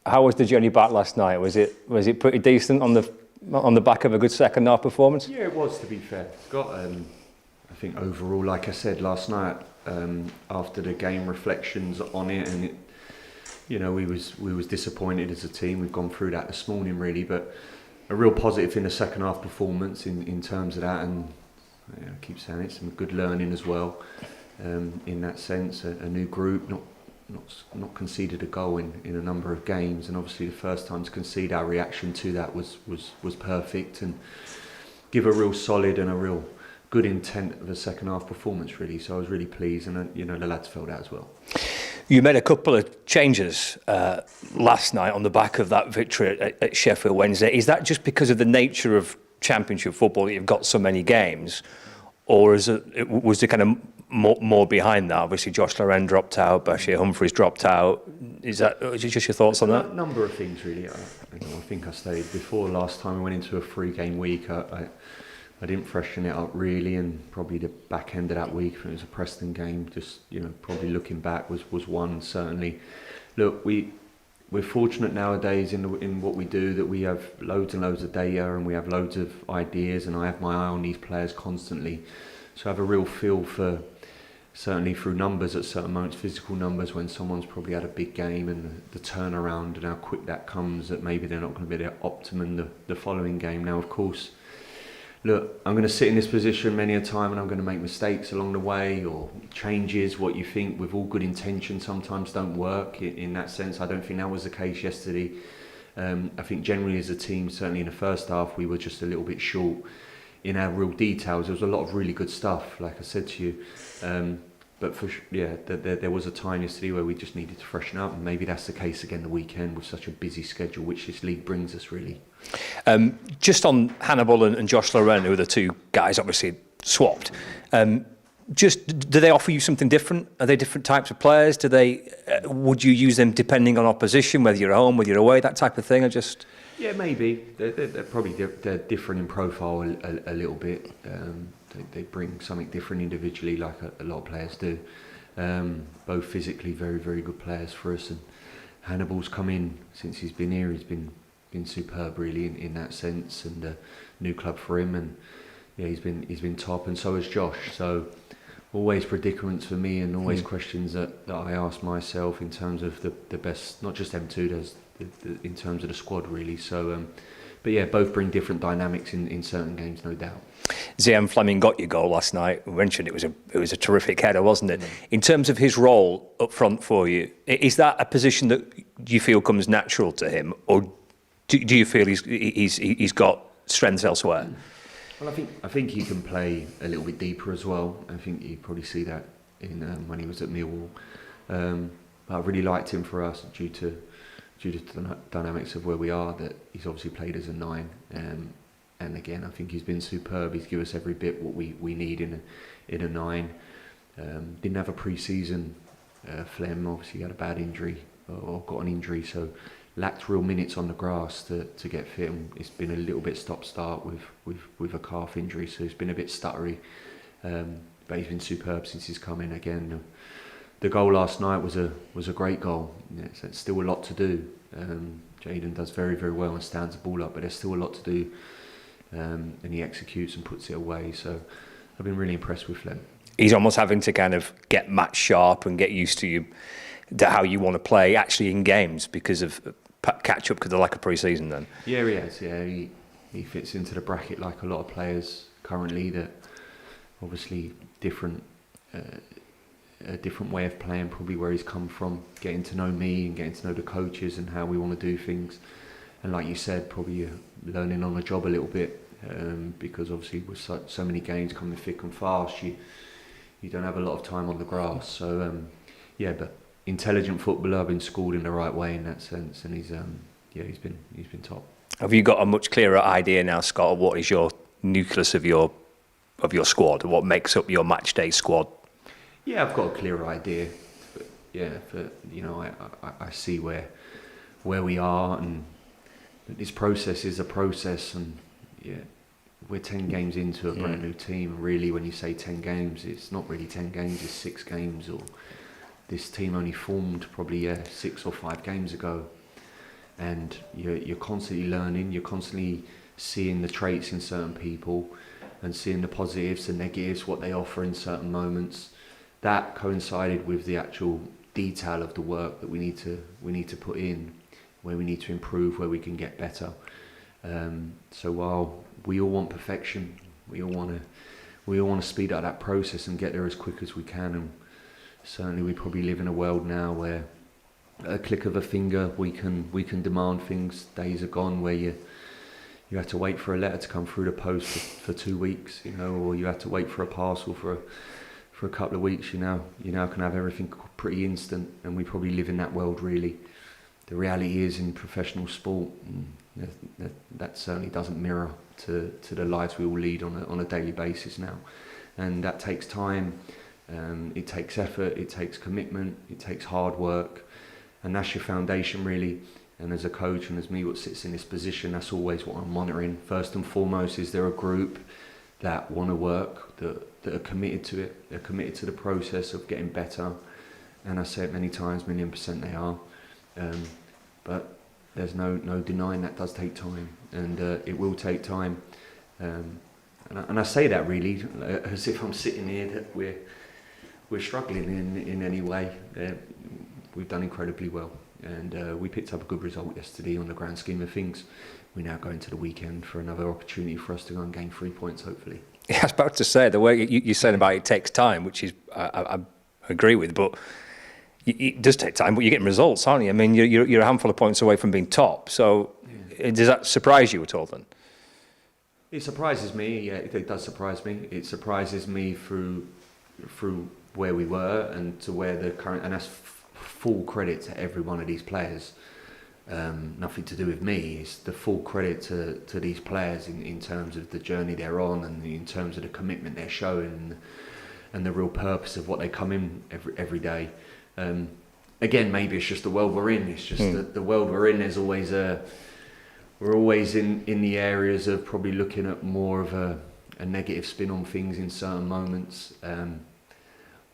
How was the journey back last night? Was it pretty decent on the back of a good second half performance? Yeah, it was, to be fair. Got I think overall, like I said last night, after the game reflections on it, and we was disappointed as a team. We've gone through that this morning really, but a real positive in the second half performance in terms of that, and I keep saying it, some good learning as well. In that sense, a new group, not conceded a goal in a number of games, and obviously the first time to concede, our reaction to that was perfect, and give a real solid and a real good intent of a second half performance really. So I was really pleased, and the lads felt that as well. You made a couple of changes last night on the back of that victory at Sheffield Wednesday. Is that just because of the nature of Championship football that you've got so many games, or was there kind of more behind that? Obviously, Josh Loren dropped out, Bashir Humphreys dropped out. Is it just your thoughts on that? A number of things really. I think I stated before last time we went into a 3-game week. I didn't freshen it up really, and probably the back end of that week, it was a Preston game, just probably looking back was one certainly. Look, we're fortunate nowadays in what we do, that we have loads and loads of data, and we have loads of ideas, and I have my eye on these players constantly, so I have a real feel for, certainly through numbers at certain moments, physical numbers, when someone's probably had a big game, and the turnaround and how quick that comes, that maybe they're not going to be at optimum the following game. Now of course, look, I'm going to sit in this position many a time, and I'm going to make mistakes along the way, or changes. What you think with all good intention sometimes don't work in that sense. I don't think that was the case yesterday. I think generally as a team, certainly in the first half, we were just a little bit short in our real details. There was a lot of really good stuff, like I said to you. But there was a time yesterday where we just needed to freshen up, and maybe that's the case again the weekend with such a busy schedule, which this league brings us really. Just on Hannibal and Josh Loren, who are the two guys obviously swapped, just do they offer you something different? Are they different types of players? Would you use them depending on opposition, whether you're at home, whether you're away, that type of thing? Yeah, maybe. They're probably they're different in profile a little bit. They bring something different individually, like a lot of players do. Both physically very, very good players for us. And Hannibal's come in since he's been here. He's been superb really in that sense, and a new club for him. And yeah, he's been top, and so has Josh. So always predicaments for me, and always questions that I ask myself in terms of the best, not just them two, there's in terms of the squad really. So but yeah, both bring different dynamics in certain games, no doubt. Zian Fleming got your goal last night. We mentioned it was a terrific header, wasn't it? In terms of his role up front for you, is that a position that you feel comes natural to him, or do you feel he's got strengths elsewhere? Well, I think he can play a little bit deeper as well. I think you probably see that in when he was at Millwall. But I really liked him for us due to the dynamics of where we are. That he's obviously played as a 9, and again I think he's been superb. He's given us every bit what we need in a 9. Didn't have a pre-season. Flem obviously had a bad injury or got an injury, so lacked real minutes on the grass to get fit, and it's been a little bit stop-start with a calf injury, so it's been a bit stuttery, but he's been superb since he's come in. Again, the goal last night was a great goal. Yeah, so it's still a lot to do. Jayden does very, very well and stands the ball up, but there's still a lot to do, and he executes and puts it away, so I've been really impressed with Flem. He's almost having to kind of get match sharp and get used to how you want to play actually in games because of catch up because of the lack of pre-season then. Yeah, he has. Yeah, he fits into the bracket like a lot of players currently, that obviously a different way of playing, probably where he's come from, getting to know me and getting to know the coaches and how we want to do things. And like you said, probably learning on the job a little bit, because obviously with so many games coming thick and fast, you don't have a lot of time on the grass. So yeah, but intelligent footballer, been schooled in the right way in that sense, and he's been top. Have you got a much clearer idea now, Scott, of what is your nucleus of your squad, what makes up your match day squad? Yeah, I've got a clearer idea. But yeah, I see where we are, and this process is a process, and yeah, we're 10 games into a brand new team. Really, when you say 10 games, it's not really 10 games, it's 6 games, or this team only formed probably 6 or 5 games ago, and you're constantly learning, you're constantly seeing the traits in certain people and seeing the positives, the negatives, what they offer in certain moments. That coincided with the actual detail of the work that we need to put in, where we need to improve, where we can get better. So while we all want perfection, we all want to speed up that process and get there as quick as we can. And certainly we probably live in a world now where at a click of a finger we can demand things. Days are gone where you have to wait for a letter to come through the post for 2 weeks, or you have to wait for a parcel for a couple of weeks. You now can have everything pretty instant, and we probably live in that world really. The reality is in professional sport, that certainly doesn't mirror to the lives we all lead on a daily basis now, and that takes time. It takes effort, it takes commitment, it takes hard work, and that's your foundation really. And as a coach and as me, what sits in this position, that's always what I'm monitoring. First and foremost, is there a group that want to work, that are committed to it, they're committed to the process of getting better. And I say it many times, 1,000,000% they are. But there's no denying that does take time, and it will take time. And I say that really as if I'm sitting here that we're struggling in any way. We've done incredibly well, and we picked up a good result yesterday on the grand scheme of things. We now go into the weekend for another opportunity for us to go and gain 3 points, hopefully. Yeah, I was about to say, the way you said about it takes time, which is I agree with, but it does take time, but you're getting results, aren't you? I mean, you're a handful of points away from being top, so does that surprise you at all then? It surprises me, yeah, it does surprise me. It surprises me through where we were and to where the current, and that's full credit to every one of these players. Nothing to do with me, it's the full credit to these players in terms of the journey they're on, and in terms of the commitment they're showing, and the real purpose of what they come in every day. Again, maybe it's just the world we're in. It's just the world we're in. There's always we're always in the areas of probably looking at more of a negative spin on things in certain moments.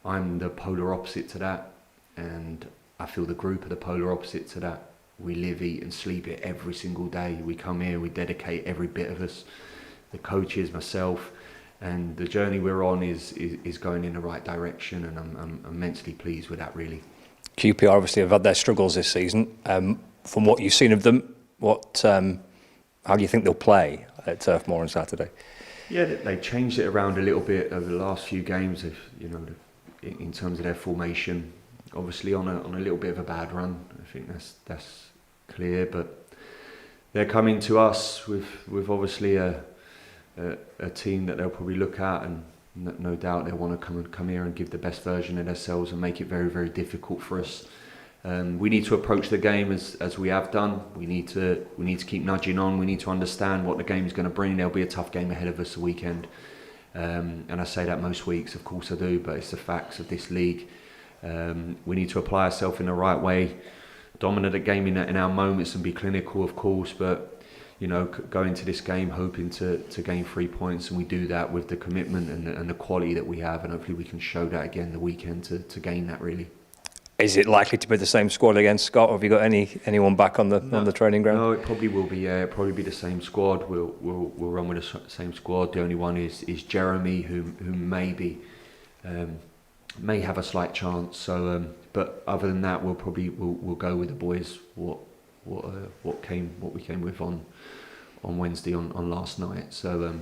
I'm the polar opposite to that, and I feel the group are the polar opposite to that. We live, eat and sleep it every single day. We come here, we dedicate every bit of us, the coaches, myself, and the journey we're on is going in the right direction, and I'm immensely pleased with that really. QPR obviously have had their struggles this season. From what you've seen of them, how do you think they'll play at Turf Moor on Saturday? Yeah, they changed it around a little bit over the last few games. In terms of their formation, obviously on a little bit of a bad run. I think that's clear, but they're coming to us with obviously a team that they'll probably look at, and no doubt they'll want to come here and give the best version of themselves and make it very, very difficult for us. We need to approach the game as we have done. We need to keep nudging on. We need to understand what the game is going to bring. There'll be a tough game ahead of us the weekend, and I say that most weeks, of course I do, but it's the facts of this league. We need to apply ourselves in the right way, dominate the game in our moments and be clinical, of course, but go into this game hoping to gain 3 points, and we do that with the commitment and the quality that we have, and hopefully we can show that again the weekend to gain that really. Is it likely to be the same squad again, Scott, or have you got anyone back on the training ground? No, it probably will be. Yeah, it'll probably be the same squad. We'll run with the same squad. The only one is Jeremy, who may have a slight chance. So, but other than that, we'll go with the boys. What we came with on Wednesday on last night. So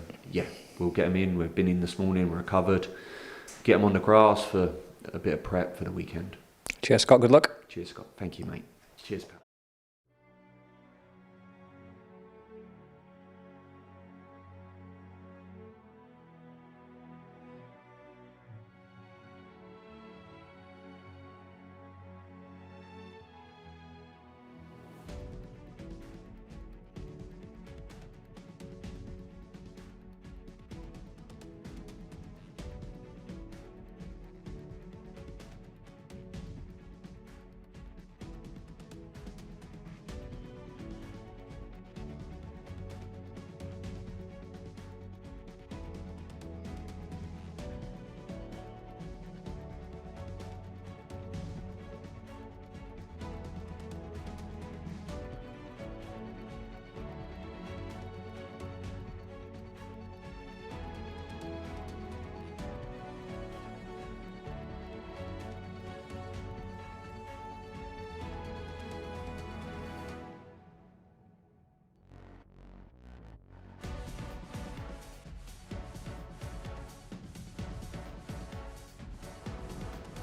we'll get them in. We've been in this morning. We're recovered. Get them on the grass for a bit of prep for the weekend. Cheers, Scott. Good luck. Cheers, Scott. Thank you, mate. Cheers, pal.